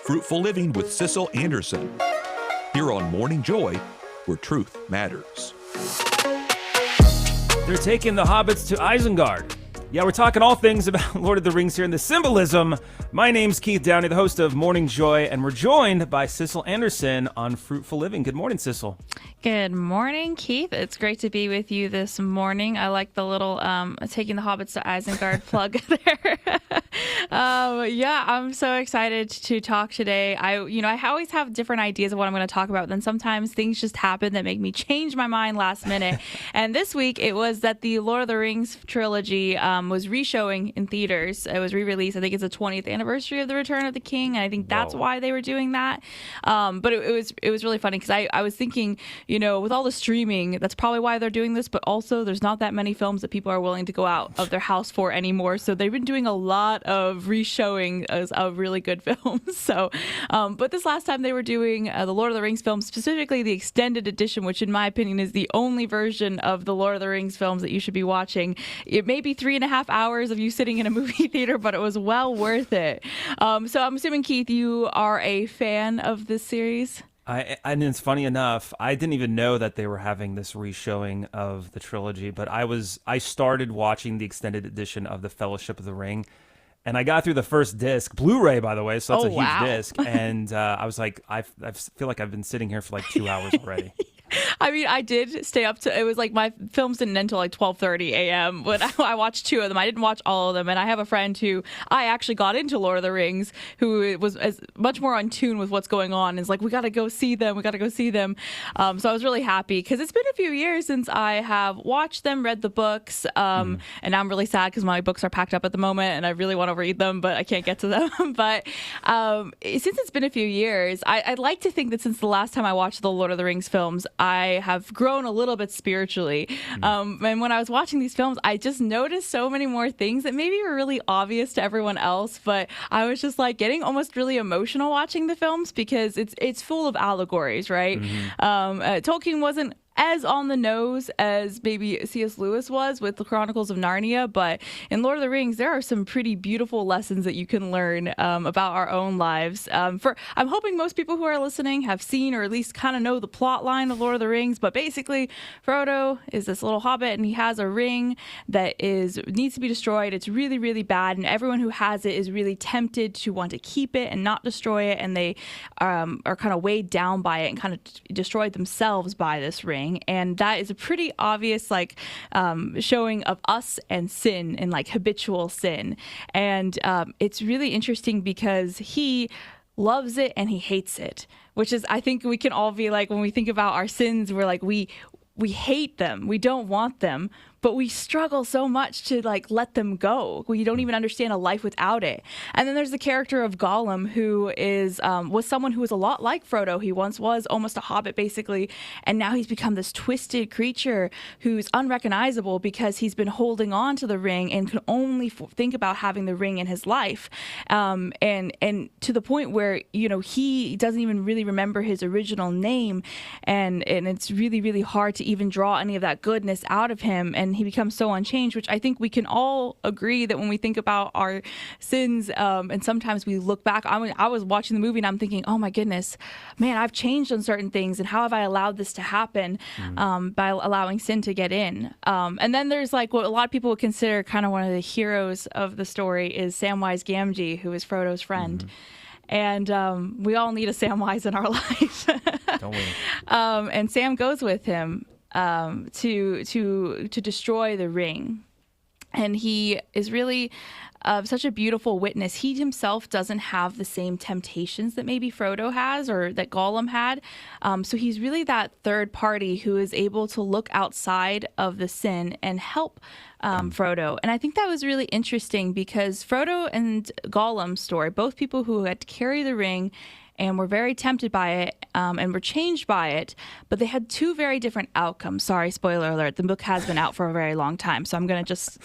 Fruitful Living with Sissel Anderson. Here on Morning Joy, where truth matters. They're taking the hobbits to Isengard. Yeah, we're talking all things about Lord of the Rings here in the Symbolism. My name's Keith Downey, the host of Morning Joy, and we're joined by Sissel Anderson on Fruitful Living. Good morning, Sissel. Good morning, Keith. It's great to be with you this morning. I like the little taking the hobbits to Isengard plug there. Yeah, I'm so excited to talk today. I always have different ideas of what I'm going to talk about. Then sometimes things just happen that make me change my mind last minute. And this week it was that the Lord of the Rings trilogy was re-showing in theaters. It was re-released. I think it's the 20th anniversary of the Return of the King, and I think that's why they were doing that. But it was really funny because I was thinking, with all the streaming, that's probably why they're doing this. But also, there's not that many films that people are willing to go out of their house for anymore. So they've been doing a lot of re-showing of really good films. So, but this last time they were doing the Lord of the Rings films, specifically the extended edition, which in my opinion is the only version of the Lord of the Rings films that you should be watching. It may be 3.5 hours of you sitting in a movie theater, but it was well worth it. So I'm assuming, Keith, you are a fan of this series? And it's funny enough, I didn't even know that they were having this re-showing of the trilogy, but I started watching the extended edition of The Fellowship of the Ring, and I got through the first disc, Blu-ray, by the way, so that's a huge disc, and I was like, I feel like I've been sitting here for like 2 hours already. I mean, I did stay up to, it was like my films didn't end until like 12:30 a.m., but I watched 2 of them. I didn't watch all of them, and I have a friend who I actually got into Lord of the Rings, who was as much more on tune with what's going on, and is like, we got to go see them. So I was really happy, because it's been a few years since I have watched them, read the books, and now I'm really sad because my books are packed up at the moment, and I really want to read them, but I can't get to them. But since it's been a few years, I'd like to think that since the last time I watched the Lord of the Rings films, I have grown a little bit spiritually. And when I was watching these films, I just noticed so many more things that maybe were really obvious to everyone else, but I was just like getting almost really emotional watching the films because it's full of allegories, right? Tolkien wasn't as on the nose as maybe C.S. Lewis was with the Chronicles of Narnia, but in Lord of the Rings, there are some pretty beautiful lessons that you can learn about our own lives. I'm hoping most people who are listening have seen or at least kind of know the plot line of Lord of the Rings, but basically Frodo is this little hobbit and he has a ring that needs to be destroyed. It's really, really bad, and everyone who has it is really tempted to want to keep it and not destroy it, and they are kind of weighed down by it and kind of destroyed themselves by this ring. And that is a pretty obvious showing of us and sin and like habitual sin. And it's really interesting because he loves it and he hates it, which is, I think we can all be like, when we think about our sins, we're like, we hate them, we don't want them, but we struggle so much to like let them go. We don't even understand a life without it. And then there's the character of Gollum, who was someone who was a lot like Frodo. He once was almost a hobbit, basically, and now he's become this twisted creature who's unrecognizable because he's been holding on to the ring and can only think about having the ring in his life, and to the point where he doesn't even really remember his original name, and it's really, really hard to even draw any of that goodness out of him. And he becomes so unchanged, which I think we can all agree that when we think about our sins, and sometimes we look back, I was watching the movie and I'm thinking, oh my goodness, man, I've changed on certain things, and how have I allowed this to happen by allowing sin to get in? And then there's like what a lot of people would consider kind of one of the heroes of the story is Samwise Gamgee, who is Frodo's friend. And we all need a Samwise in our life. Don't we? And Sam goes with him to destroy the ring, and he is really such a beautiful witness. He himself doesn't have the same temptations that maybe Frodo has or that Gollum had, so he's really that third party who is able to look outside of the sin and help Frodo. And I think that was really interesting because Frodo and Gollum's story, both people who had to carry the ring and were very tempted by it and were changed by it, but they had 2 very different outcomes. Sorry, spoiler alert. The book has been out for a very long time, so I'm going to just...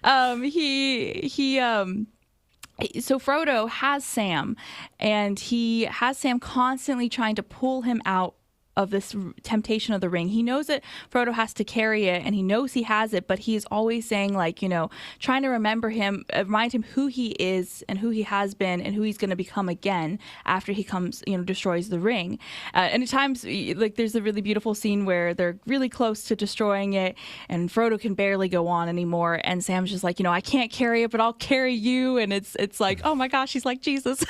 So Frodo has Sam, and he has Sam constantly trying to pull him out this temptation of the ring. He knows that Frodo has to carry it, and he knows he has it, but he is always saying, like, trying to remind him who he is and who he has been and who he's going to become again after he comes, destroys the ring. And at times, like, there's a really beautiful scene where they're really close to destroying it, and Frodo can barely go on anymore, and Sam's just like, I can't carry it, but I'll carry you. And it's like, oh my gosh, he's like Jesus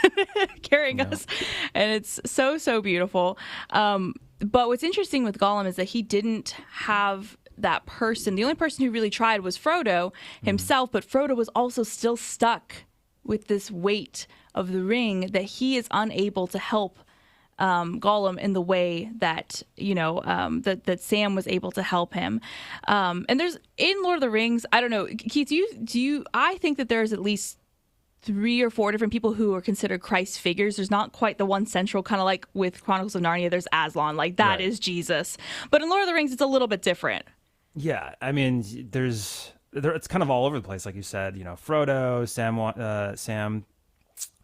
carrying us, and it's so beautiful. But what's interesting with Gollum is that he didn't have that person. The only person who really tried was Frodo himself, but Frodo was also still stuck with this weight of the ring that he is unable to help Gollum in the way that that Sam was able to help him. And there's in Lord of the Rings, I don't know, Keith, do you I think that there's at least 3 or 4 different people who are considered Christ figures. There's not quite the one central, kind of like with Chronicles of Narnia, there's Aslan, like that is Jesus. But in Lord of the Rings, it's a little bit different. Yeah, I mean, it's kind of all over the place, like you said. Frodo, Sam,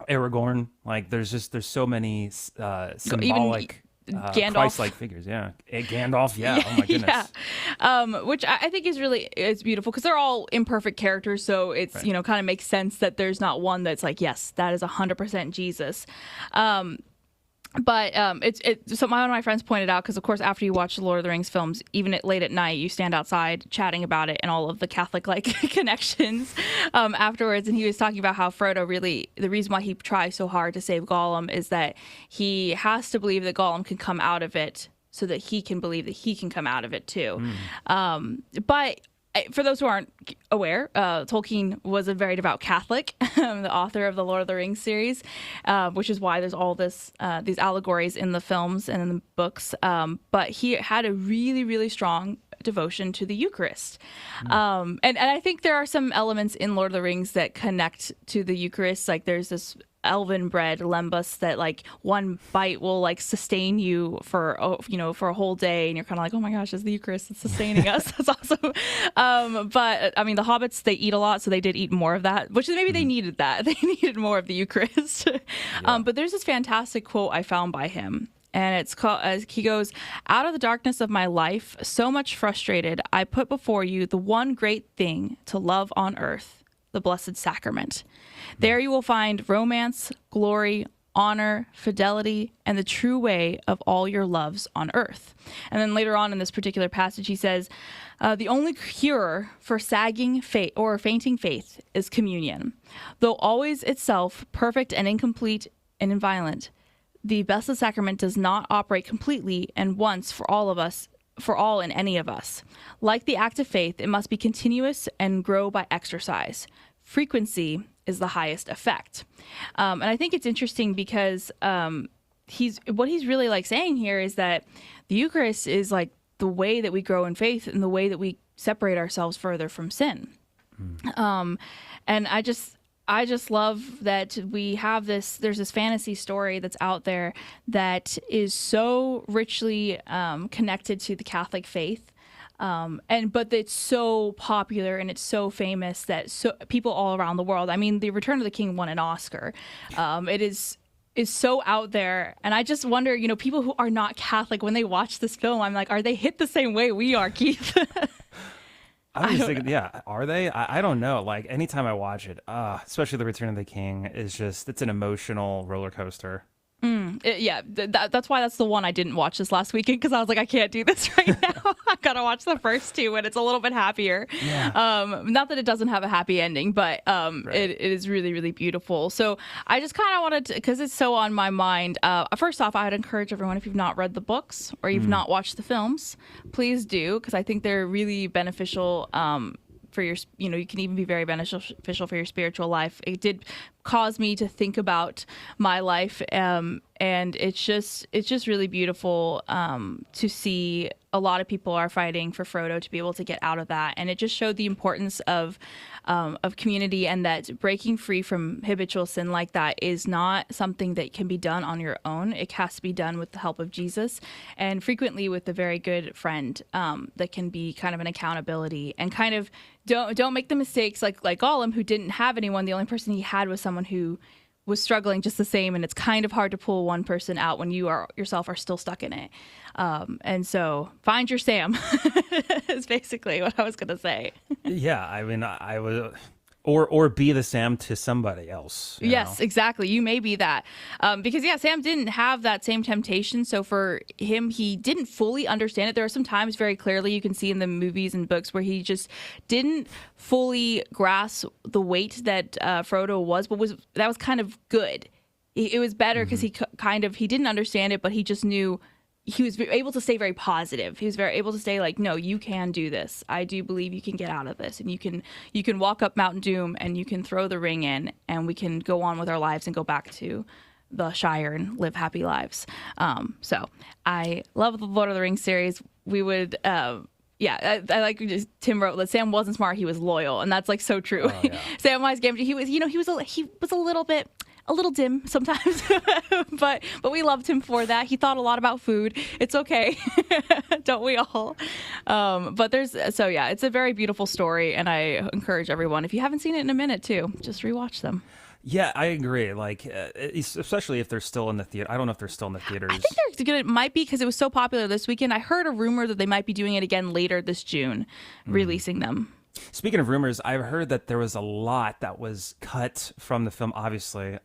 Aragorn. Like, there's so many symbolic. Gandalf. Christ-like figures, yeah. Gandalf, yeah. Oh my goodness. Yeah. Which I think is beautiful because they're all imperfect characters, so it's kind of makes sense that there's not one that's like, yes, that is 100% Jesus. But so one of my friends pointed out, because of course after you watch the Lord of the Rings films, even late at night, you stand outside chatting about it and all of the Catholic connections afterwards. And he was talking about how Frodo the reason why he tries so hard to save Gollum is that he has to believe that Gollum can come out of it so that he can believe that he can come out of it too. But for those who aren't aware, Tolkien was a very devout Catholic, the author of the Lord of the Rings series, which is why there's all these allegories in the films and in the books. But he had a really, really strong devotion to the Eucharist. And I think there are some elements in Lord of the Rings that connect to the Eucharist. Like, there's this elven bread lembas that like one bite will like sustain you for a whole day, and you're kind of like, oh my gosh, it's the Eucharist, it's sustaining us. That's awesome. But I mean, the hobbits, they eat a lot, so they did eat more of that, which maybe they needed that. They needed more of the Eucharist. But there's this fantastic quote I found by him, and it's called, he goes, "Out of the darkness of my life, so much frustrated, I put before you the one great thing to love on earth, the Blessed Sacrament. There you will find romance, glory, honor, fidelity, and the true way of all your loves on earth." And then later on in this particular passage, he says, "The only cure for sagging faith or fainting faith is communion. Though always itself perfect and incomplete and inviolate, the Blessed Sacrament does not operate completely and once for all of us, for all in any of us. Like the act of faith, it must be continuous and grow by exercise. Frequency is the highest effect." And I think it's interesting because he's really like saying here is that the Eucharist is like the way that we grow in faith and the way that we separate ourselves further from sin. And I just love that we have there's this fantasy story that's out there that is so richly connected to the Catholic faith. But it's so popular and it's so famous that people all around the world, I mean, The Return of the King won an Oscar. It is so out there. And I just wonder, people who are not Catholic, when they watch this film, I'm like, are they hit the same way we are, Keith? I was thinking, yeah, are they? I don't know. Like, anytime I watch it, especially The Return of the King, it's an emotional roller coaster. That's why that's the one I didn't watch this last weekend, because I was like, I can't do this right now. I've got to watch the first two, and it's a little bit happier. Yeah. Not that it doesn't have a happy ending, but it is really, really beautiful. So I just kind of wanted to, because it's so on my mind. First off, I'd encourage everyone, if you've not read the books or you've not watched the films, please do, because I think they're really beneficial for your, you can even be very beneficial for your spiritual life. It did cause me to think about my life, and it's just really beautiful to see a lot of people are fighting for Frodo to be able to get out of that, and it just showed the importance of community, and that breaking free from habitual sin like that is not something that can be done on your own. It has to be done with the help of Jesus, and frequently with a very good friend that can be kind of an accountability, and kind of don't make the mistakes like Gollum, who didn't have anyone. The only person he had was someone who was struggling just the same, and it's kind of hard to pull one person out when you yourself are still stuck in it. And so find your Sam is basically what I was going to say. Yeah, I mean, I would, or be the Sam to somebody else. Yes, exactly. You may be that. Because, Sam didn't have that same temptation. So for him, he didn't fully understand it. There are some times very clearly you can see in the movies and books where he just didn't fully grasp the weight that Frodo was, but that was kind of good. It was better because he didn't understand it, but he just knew. He was able to stay very positive. He was very able to stay like, no, you can do this. I do believe you can get out of this, and you can walk up Mount Doom, and you can throw the ring in, and we can go on with our lives and go back to the Shire and live happy lives. So I love the Lord of the Rings series. We would, I like Tim wrote that Sam wasn't smart. He was loyal, and that's like so true. Oh, yeah. Samwise Gamgee, he was a little dim sometimes, but we loved him for that. He thought a lot about food. It's okay. Don't we all? But it's a very beautiful story, and I encourage everyone, if you haven't seen it in a minute too, just rewatch them. Yeah, I agree. Like, especially if they're still in the theater. I don't know if they're still in the theaters. I think it might be because it was so popular this weekend. I heard a rumor that they might be doing it again later this June, releasing them. Speaking of rumors, I've heard that there was a lot that was cut from the film, obviously.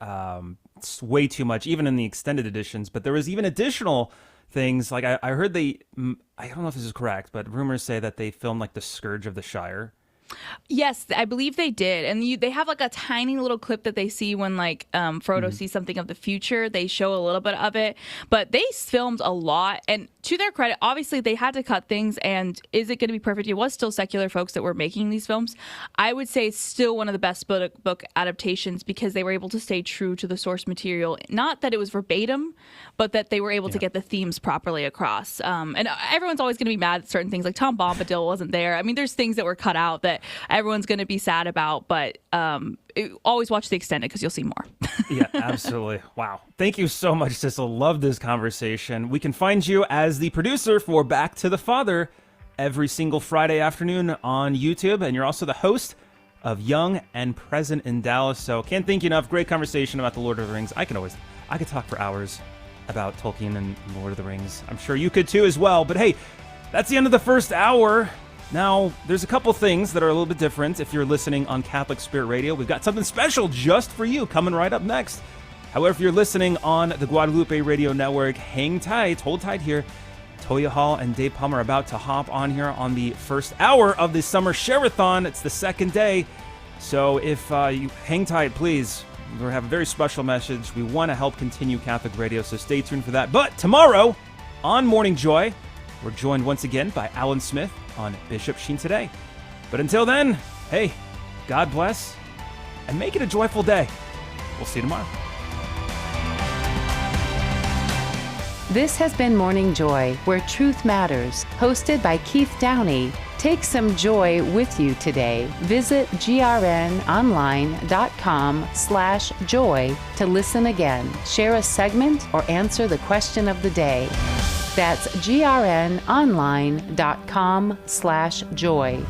It's way too much, even in the extended editions. But there was even additional things. Like, I heard I don't know if this is correct, but rumors say that they filmed, like, the Scourge of the Shire. Yes, I believe they did. And they have like a tiny little clip that they see when like Frodo sees something of the future. They show a little bit of it, but they filmed a lot. And to their credit, obviously they had to cut things. And is it going to be perfect? It was still secular folks that were making these films. I would say it's still one of the best book adaptations because they were able to stay true to the source material. Not that it was verbatim, but that they were able to get the themes properly across. And everyone's always going to be mad at certain things. Like Tom Bombadil wasn't there. I mean, there's things that were cut out that everyone's going to be sad about, but always watch the extended because you'll see more. Yeah, absolutely. Wow. Thank you so much, Sissel. Love this conversation. We can find you as the producer for Back to the Father every single Friday afternoon on YouTube, and you're also the host of Young and Present in Dallas. So can't thank you enough. Great conversation about the Lord of the Rings. I could talk for hours about Tolkien and Lord of the Rings. I'm sure you could too as well. But hey, that's the end of the first hour. Now, there's a couple things that are a little bit different. If you're listening on Catholic Spirit Radio, we've got something special just for you coming right up next. However, if you're listening on the Guadalupe Radio Network, hang tight, hold tight here. Toya Hall and Dave Palmer are about to hop on here on the first hour of the Summer Share-a-thon. It's the second day. So if you hang tight, please, we have a very special message. We want to help continue Catholic Radio, so stay tuned for that. But tomorrow on Morning Joy, we're joined once again by Alan Smith on Bishop Sheen Today. But until then, hey, God bless, and make it a joyful day. We'll see you tomorrow. This has been Morning Joy, where truth matters, hosted by Keith Downey. Take some joy with you today. Visit grnonline.com/joy to listen again, share a segment, or answer the question of the day. That's grnonline.com/joy.